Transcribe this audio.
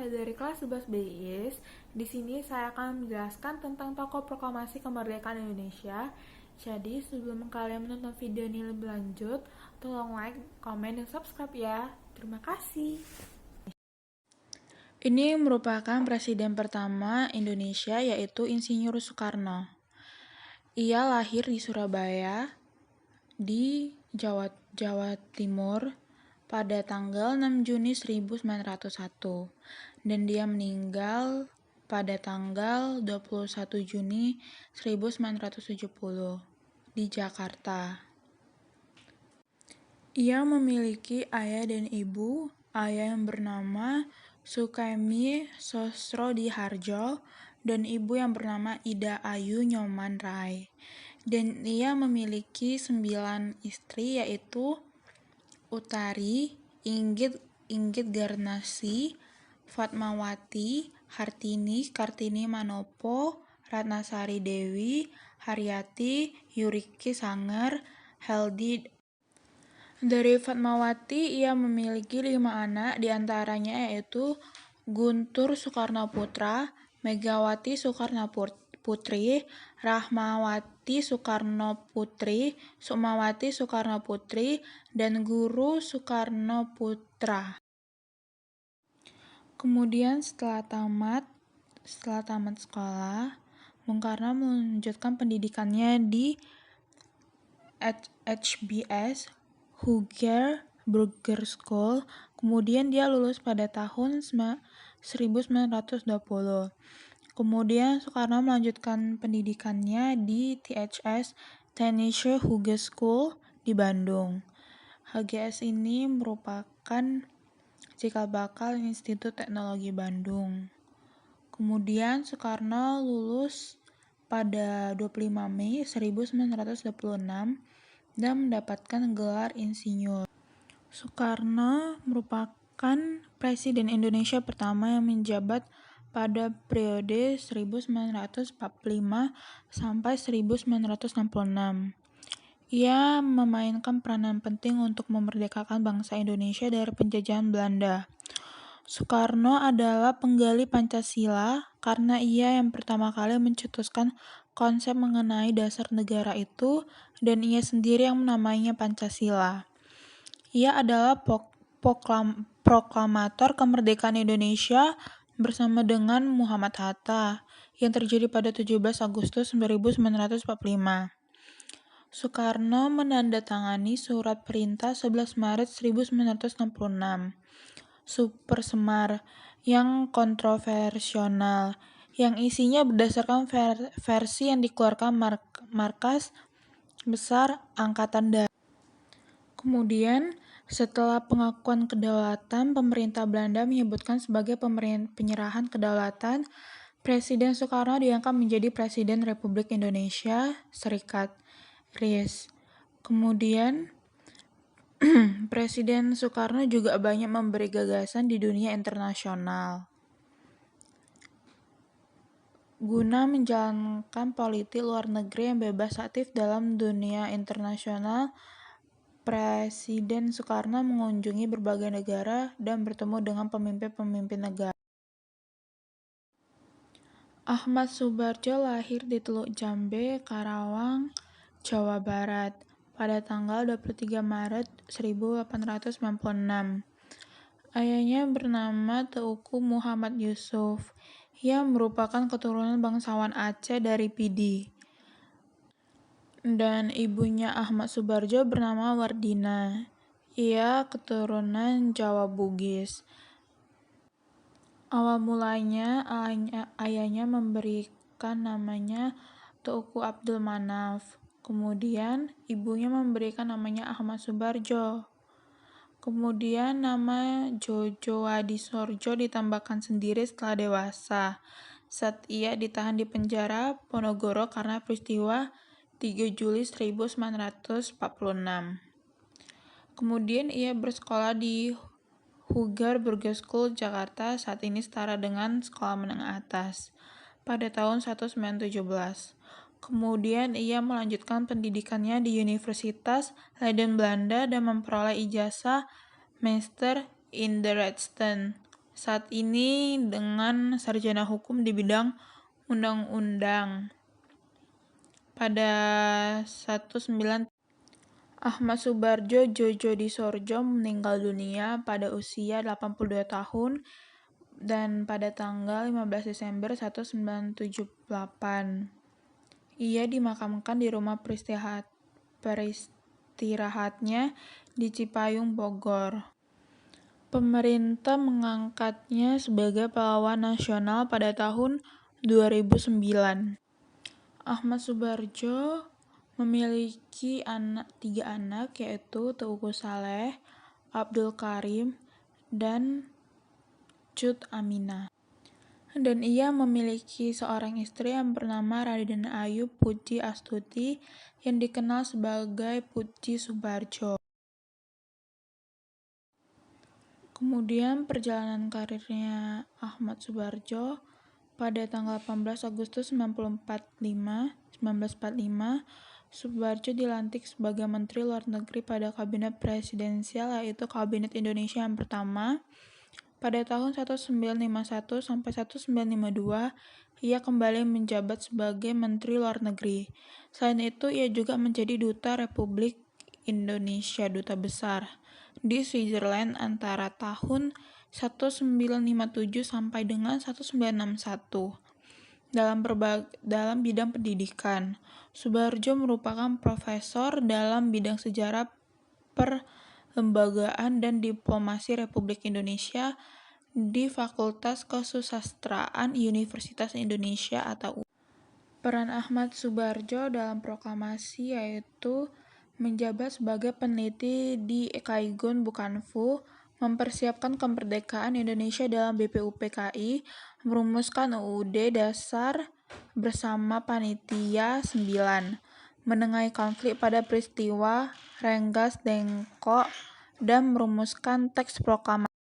saya dari kelas 11 BIS. Di sini saya akan menjelaskan tentang tokoh proklamasi kemerdekaan Indonesia. Jadi, sebelum kalian menonton video ini lebih lanjut, tolong like, komen, dan subscribe ya. Terima kasih. Ini merupakan presiden pertama Indonesia, yaitu Insinyur Soekarno. Ia lahir di Surabaya, di Jawa Timur pada tanggal 6 Juni 1901 dan dia meninggal pada tanggal 21 Juni 1970 di Jakarta. Ia memiliki ayah dan ibu. Ayah yang bernama Sukaimi Sosrodihardjo dan ibu yang bernama Ida Ayu Nyoman Rai. Dan ia memiliki 9 istri, yaitu Utari, Inggit Garnasi, Fatmawati, Hartini, Kartini Manopo, Ratnasari Dewi, Haryati, Yuriki Sanger, Heldi. Dari Fatmawati, ia memiliki 5 anak, diantaranya yaitu Guntur Soekarnoputra, Megawati Soekarnoputri, Rahmawati Soekarnoputri, Sukmawati Soekarnoputri, dan Guru Soekarnoputra. Kemudian setelah tamat sekolah, Bung Karno melanjutkan pendidikannya di HBS Hugger Burger School. Kemudian dia lulus pada tahun 1920. Kemudian Soekarno melanjutkan pendidikannya di THS Technische Hogeschool di Bandung. HGS ini merupakan cikal bakal Institut Teknologi Bandung. Kemudian Soekarno lulus pada 25 Mei 1926 dan mendapatkan gelar insinyur. Soekarno merupakan presiden Indonesia pertama yang menjabat pada periode 1945 sampai 1966. Ia memainkan peranan penting untuk memerdekakan bangsa Indonesia dari penjajahan Belanda. Soekarno adalah penggali Pancasila karena ia yang pertama kali mencetuskan konsep mengenai dasar negara itu dan ia sendiri yang menamainya Pancasila. Ia adalah proklamator kemerdekaan Indonesia bersama dengan Muhammad Hatta yang terjadi pada 17 Agustus 1945. Soekarno menandatangani surat perintah 11 Maret 1966, Super Semar, yang kontroversial, yang isinya berdasarkan versi yang dikeluarkan Markas Besar Angkatan Darat. Kemudian, setelah pengakuan kedaulatan, pemerintah Belanda menyebutkan sebagai penyerahan kedaulatan, Presiden Soekarno diangkat menjadi Presiden Republik Indonesia Serikat (RIS). Kemudian, Presiden Soekarno juga banyak memberi gagasan di dunia internasional. Guna menjalankan politik luar negeri yang bebas aktif dalam dunia internasional, Presiden Soekarno mengunjungi berbagai negara dan bertemu dengan pemimpin-pemimpin negara. Ahmad Soebardjo lahir di Teluk Jambe, Karawang, Jawa Barat, pada tanggal 23 Maret 1896. Ayahnya bernama Teuku Muhammad Yusuf. Ia merupakan keturunan bangsawan Aceh dari Pidi. Dan ibunya Ahmad Soebardjo bernama Wardina. Ia keturunan Jawa Bugis. Awal mulanya ayahnya memberikan namanya Teuku Abdul Manaf. Kemudian ibunya memberikan namanya Ahmad Soebardjo. Kemudian nama Jojo Hadisorjo ditambahkan sendiri setelah dewasa, saat ia ditahan di penjara Ponorogo karena peristiwa 3 Juli 1946. Kemudian ia bersekolah di Hugger Burger School Jakarta, saat ini setara dengan sekolah menengah atas, pada tahun 1917. Kemudian ia melanjutkan pendidikannya di Universitas Leiden Belanda dan memperoleh ijazah Master in the Rechten. saat ini dengan sarjana hukum di bidang undang-undang. Pada 19 Ahmad Subardjo Djodjo Disorjo meninggal dunia pada usia 82 tahun dan pada tanggal 15 Desember 1978. Ia dimakamkan di rumah peristirahatnya di Cipayung, Bogor. Pemerintah mengangkatnya sebagai pahlawan nasional pada tahun 2009. Ahmad Subardjo memiliki 3 anak, yaitu Teuku Saleh, Abdul Karim, dan Cut Aminah. Dan ia memiliki seorang istri yang bernama Raden Ayu Puji Astuti yang dikenal sebagai Puji Subardjo. Kemudian perjalanan karirnya Ahmad Subardjo pada tanggal 18 Agustus 1945, Subardjo dilantik sebagai Menteri Luar Negeri pada Kabinet Presidensial, yaitu Kabinet Indonesia yang pertama. Pada tahun 1951 sampai 1952, ia kembali menjabat sebagai Menteri Luar Negeri. Selain itu, ia juga menjadi Duta Republik Indonesia, Duta Besar, di Switzerland antara tahun 1957 sampai dengan 1961. Dalam bidang pendidikan, Subardjo merupakan profesor dalam bidang sejarah perlembagaan dan diplomasi Republik Indonesia di Fakultas Kesusastraan Universitas Indonesia atau UIN. Peran Ahmad Subardjo dalam proklamasi yaitu menjabat sebagai peneliti di Kaigon Bukanfu, mempersiapkan kemerdekaan Indonesia dalam BPUPKI, merumuskan UUD Dasar bersama Panitia 9, menengahi konflik pada peristiwa Rengas Dengklok, dan merumuskan teks proklamasi